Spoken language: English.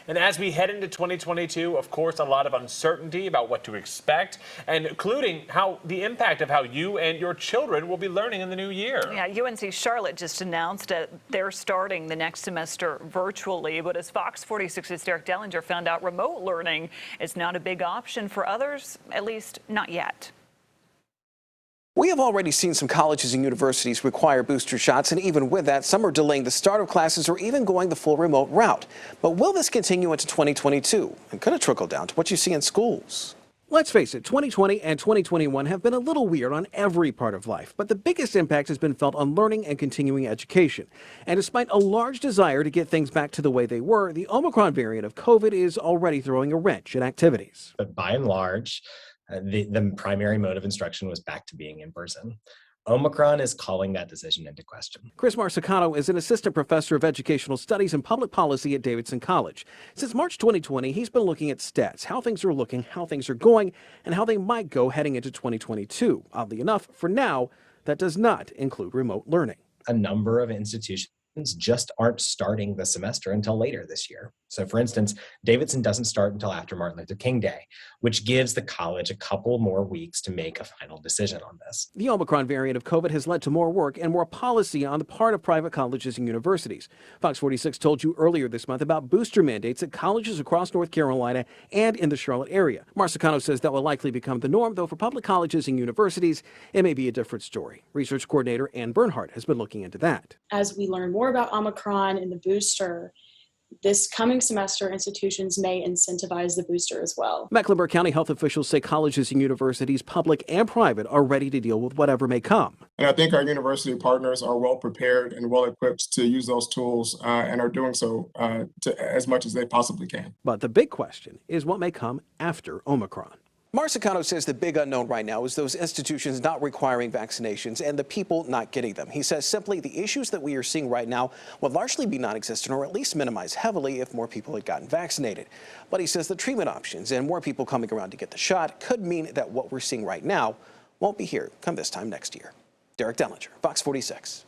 And as we head into 2022, of course, a lot of uncertainty about what to expect, and including how the impact of how you and your children will be learning in the new year. Yeah, UNC Charlotte just announced that they're starting the next semester virtually. But as Fox 46's Derek Dellinger found out, remote learning is not a big option for others, at least not yet. We have already seen some colleges and universities require booster shots, and even with that, some are delaying the start of classes or even going the full remote route. But will this continue into 2022? And could it trickle down to what you see in schools? Let's face it, 2020 and 2021 have been a little weird on every part of life, but the biggest impact has been felt on learning and continuing education. And despite a large desire to get things back to the way they were, the Omicron variant of COVID is already throwing a wrench in activities. But by and large, the primary mode of instruction was back to being in person. Omicron is calling that decision into question. Chris Marsicano is an assistant professor of educational studies and public policy at Davidson College. Since March 2020, he's been looking at stats, how things are looking, how things are going, and how they might go heading into 2022. Oddly enough, for now, that does not include remote learning. A number of institutions just aren't starting the semester until later this year. So for instance, Davidson doesn't start until after Martin Luther King Day, which gives the college a couple more weeks to make a final decision on this. The Omicron variant of COVID has led to more work and more policy on the part of private colleges and universities. Fox 46 told you earlier this month about booster mandates at colleges across North Carolina and in the Charlotte area. Marsicano says that will likely become the norm, though for public colleges and universities, it may be a different story. Research coordinator Ann Bernhardt has been looking into that. As we learn more about Omicron and the booster, this coming semester, institutions may incentivize the booster as well. Mecklenburg County health officials say colleges and universities, public and private, are ready to deal with whatever may come. And I think our university partners are well prepared and well equipped to use those tools and are doing so as much as they possibly can. But the big question is what may come after Omicron. Marsicano says the big unknown right now is those institutions not requiring vaccinations and the people not getting them. He says simply the issues that we are seeing right now would largely be non-existent or at least minimized heavily if more people had gotten vaccinated. But he says the treatment options and more people coming around to get the shot could mean that what we're seeing right now won't be here come this time next year. Derek Dellinger, Fox 46.